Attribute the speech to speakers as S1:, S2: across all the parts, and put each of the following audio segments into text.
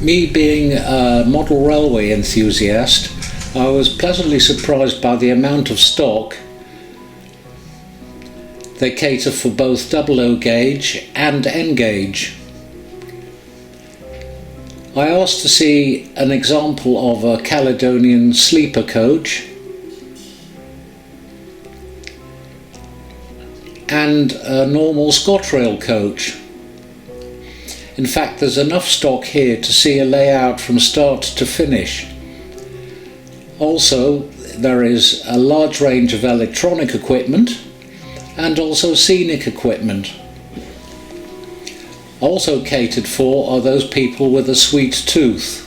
S1: Me being a model railway enthusiast, I was pleasantly surprised by the amount of stock. They cater for both 00 gauge and N gauge. I asked to see an example of a Caledonian sleeper coach and a normal ScotRail coach. In fact, there's enough stock here to see a layout from start to finish. Also, there is a large range of electronic equipment and also scenic equipment. Also catered for are those people with a sweet tooth.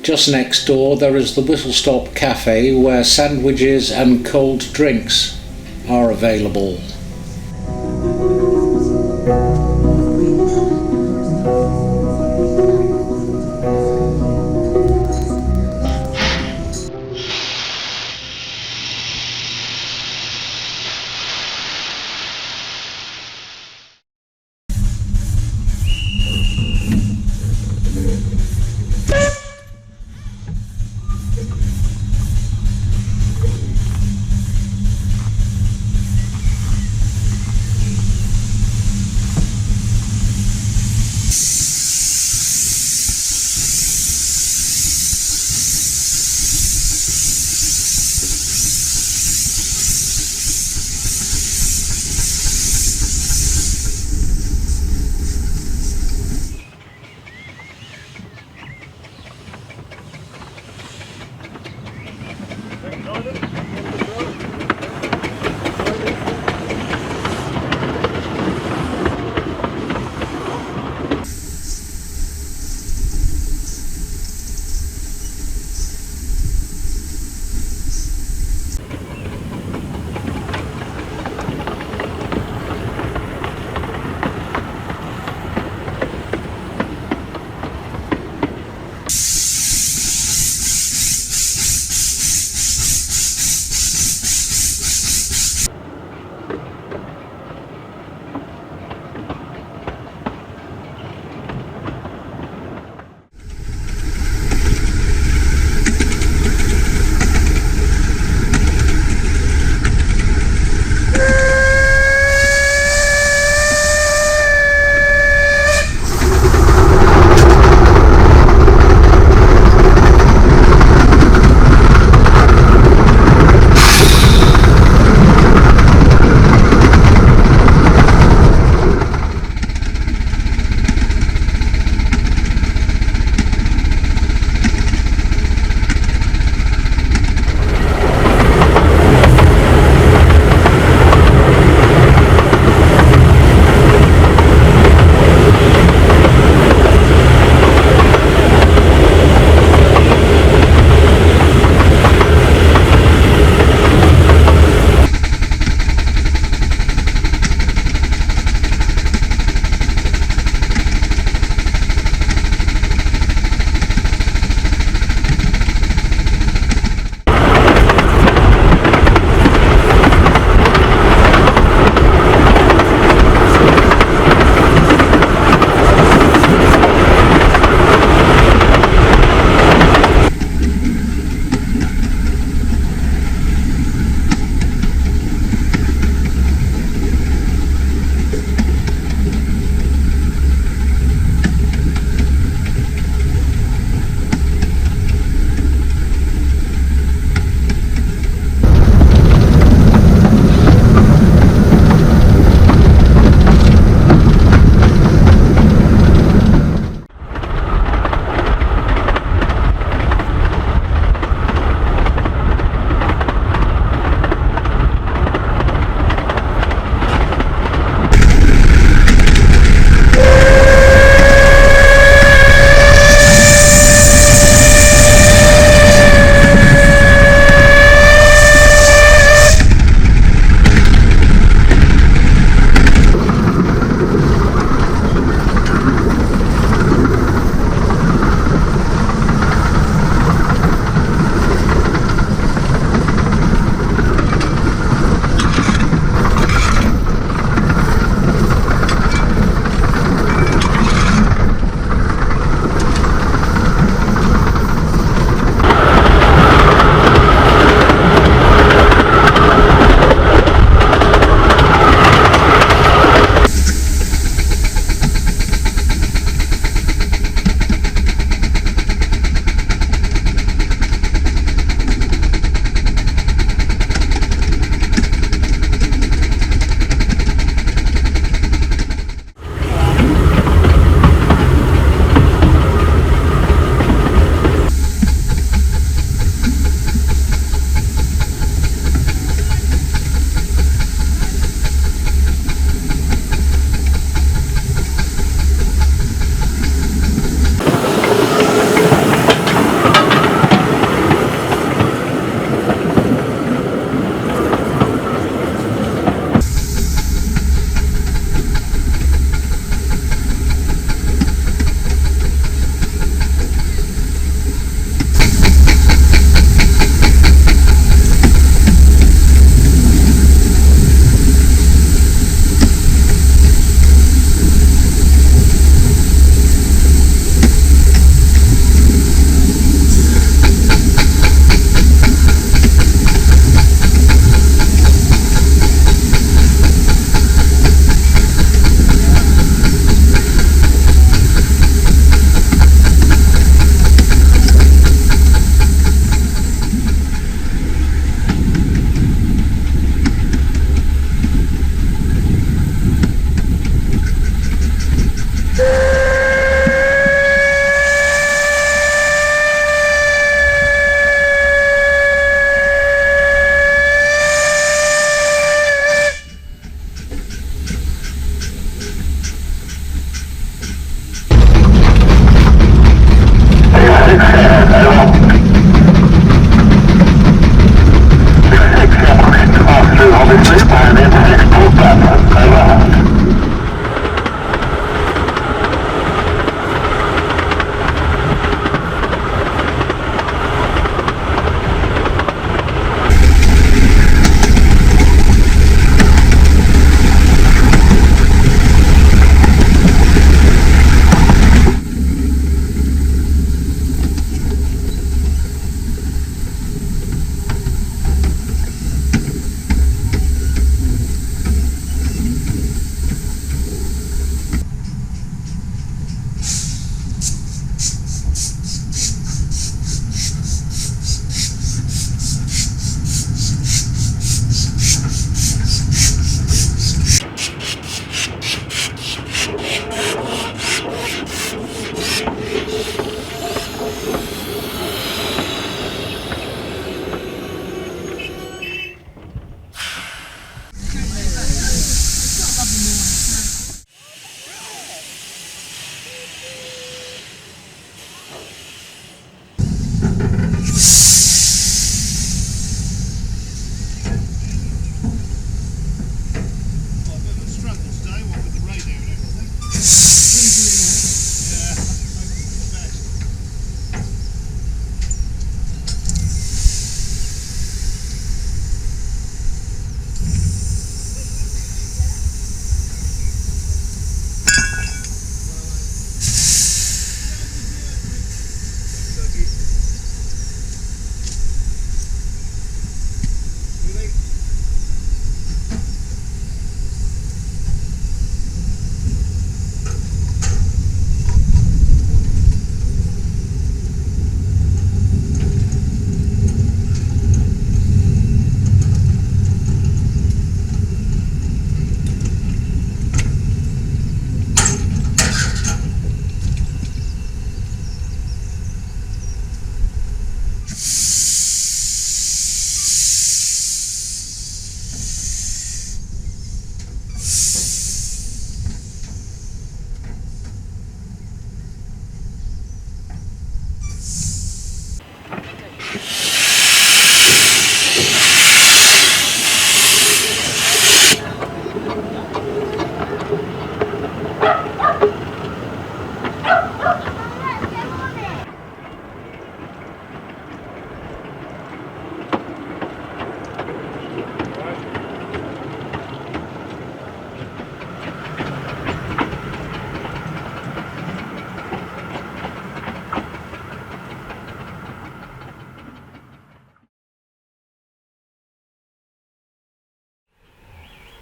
S1: Just next door there is the Whistle Stop Cafe, where sandwiches and cold drinks are available.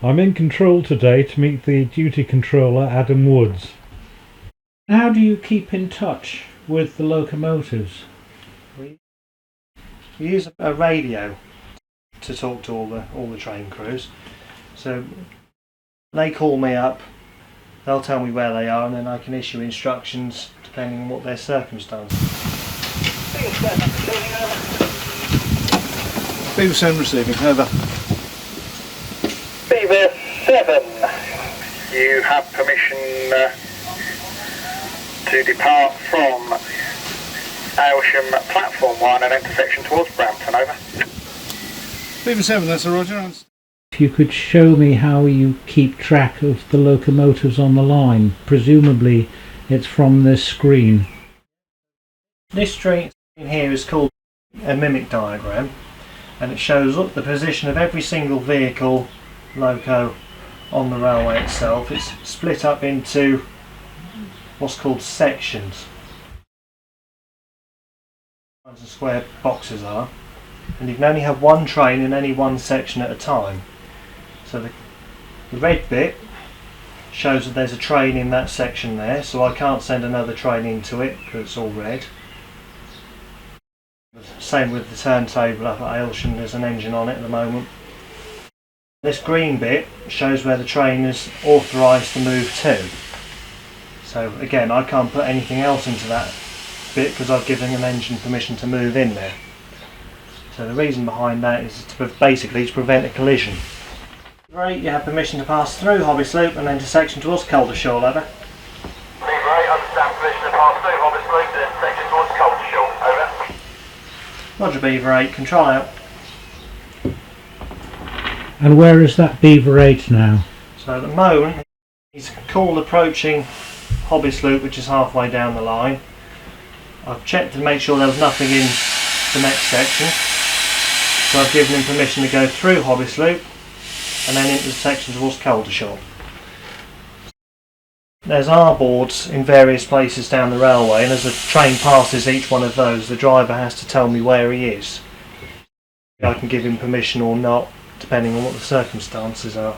S2: I'm in control today to meet the duty controller, Adam Woods.
S1: How do you keep in touch with the locomotives?
S3: We use a radio to talk to all the train crews. So they call me up, they'll tell me where they are, and then I can issue instructions depending on what their circumstances.
S4: Beaver 7 receiving, over.
S5: Beaver 7, you have permission to depart from Aylsham platform 1 and intersection towards Brampton, over.
S4: Beaver 7, that's a roger.
S1: If you could show me how you keep track of the locomotives on the line. Presumably it's from this screen.
S3: This screen here is called a mimic diagram, and it shows up the position of every single vehicle, loco, on the railway itself. It's split up into what's called sections. The square boxes are, and you can only have one train in any one section at a time. So the red bit shows that there's a train in that section there, so I can't send another train into it because it's all red. Same with the turntable up at Aylsham, there's an engine on it at the moment. This green bit shows where the train is authorised to move to. So again, I can't put anything else into that bit because I've given an engine permission to move in there. So the reason behind that is basically to prevent a collision. Right, you have permission to pass through Hobbits Loop and intersection towards Caldershall, over.
S5: Beaver 8, understand permission to pass through Hobbits Loop and intersection towards Colchester, over.
S3: Roger Beaver 8, control out.
S1: And where is that Beaver 8 now?
S3: So at the moment, he's called approaching Hobbits Loop, which is halfway down the line. I've checked to make sure there was nothing in the next section. So I've given him permission to go through Hobbits Loop and then into the section towards Caldershall. There's R-boards in various places down the railway, and as the train passes each one of those, the driver has to tell me where he is. I can give him permission or not, depending on what the circumstances are.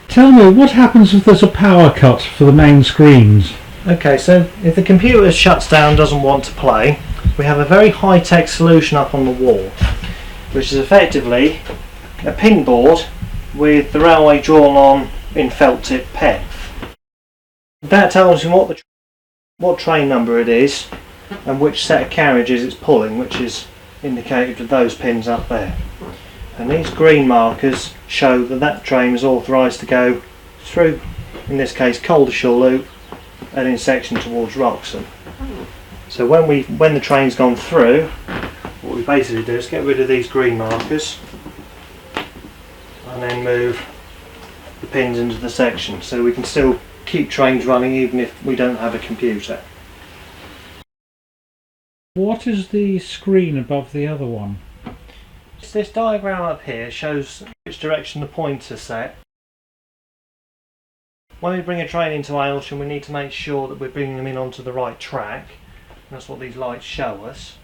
S1: Tell me, what happens if there's a power cut for the main screens?
S3: Okay, so if the computer shuts down, doesn't want to play, we have a very high-tech solution up on the wall, which is effectively a pin board with the railway drawn on in felt tip pen. That tells you what train number it is and which set of carriages it's pulling, which is indicated with those pins up there. And these green markers show that that train is authorised to go through, in this case, Caldershall Loop and in section towards Wroxham. So when the train's gone through, what we basically do is get rid of these green markers and then move the pins into the section, so we can still keep trains running even if we don't have a computer.
S1: What is the screen above the other one?
S3: This diagram up here shows which direction the points are set. When we bring a train into Aylsham, we need to make sure that we're bringing them in onto the right track. That's what these lights show us.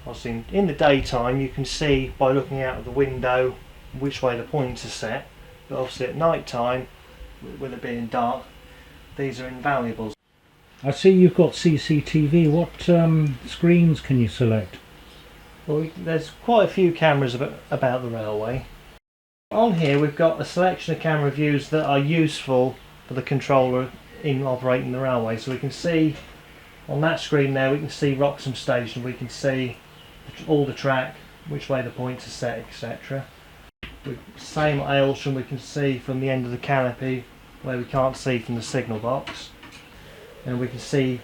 S3: Obviously, in the daytime you can see by looking out of the window which way the points are set, but obviously at night time, with it being dark, these are invaluable.
S1: I see you've got CCTV. What screens can you select?
S3: Well, there's quite a few cameras about the railway. On here we've got a selection of camera views that are useful for the controller in operating the railway. So we can see on that screen there, we can see Wroxham Station, we can see all the track, which way the points are set, etc. Same at Aylsham, we can see from the end of the canopy where we can't see from the signal box. And we can see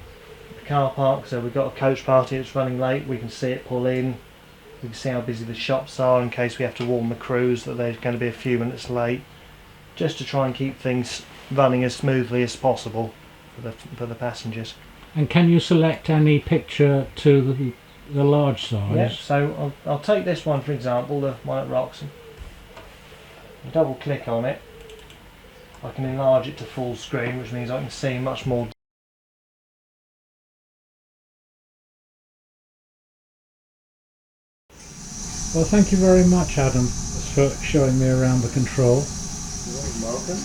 S3: the car park, so we've got a coach party that's running late, we can see it pull in. We can see how busy the shops are in case we have to warn the crews that they're going to be a few minutes late, just to try and keep things running as smoothly as possible for the passengers.
S1: And can you select any picture to the large size?
S3: Yeah, so I'll take this one for example, the one at Wroxham. Double click on it, I can enlarge it to full screen, which means I can see much more.
S1: Well, thank you very much, Adam, for showing me around the control.
S3: Welcome.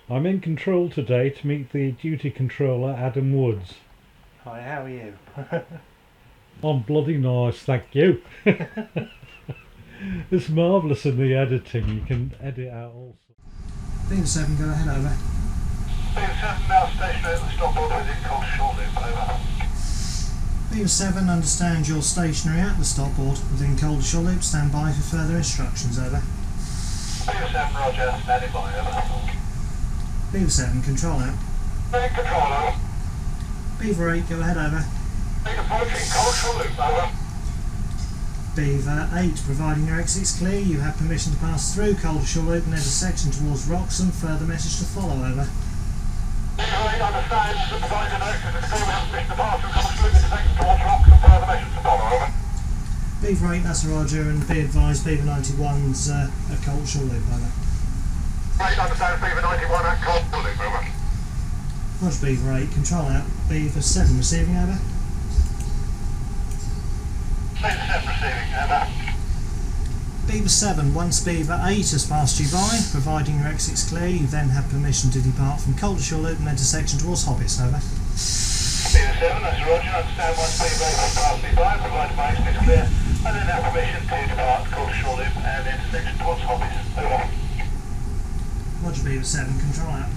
S2: I'm in control today to meet the duty controller Adam Woods.
S3: Hi, how are you?
S2: I'm bloody nice, thank you. It's marvellous in the editing, you can edit out all sorts.
S6: Beam 7, go ahead, over.
S5: Beam 7 now stationary at the stopboard within Colchester Loop, over.
S6: Beam 7, understand you're stationary at the stopboard within Colchester Loop, stand by for further instructions, over.
S5: Beam 7, roger, standing by, over.
S6: Beaver 7, control out.
S5: Beam control, over.
S6: Beaver 8, go ahead, over.
S5: Beam approaching Colchester Loop, over.
S6: Beaver 8, providing your exit's clear, you have permission to pass through Colchester Loop and enter section towards Wroxham, further message to follow, over.
S5: Beaver 8 understands the provided exit is clear, we have permission to pass through Colchester Loop into section towards Wroxham, further message to follow, over.
S6: Beaver 8, that's a roger, and be advised Beaver 91's at Colchester Loop, over.
S5: 8 understands Beaver 91 at Colchester Loop, over.
S6: Roger, Beaver 8, control out. Beaver 7, receiving, over.
S5: Beaver 7 receiving, over.
S6: Beaver 7, once Beaver 8 has passed you by, providing your exit's clear, you then have permission to depart from Colchester Loop and enter section towards Hobbits, over.
S5: Beaver 7, that's roger, understand once Beaver 8 has passed me by, provided my exit is clear, and then have permission to depart Colchester Loop and enter section towards Hobbits, over.
S6: Roger, Beaver 7, control out.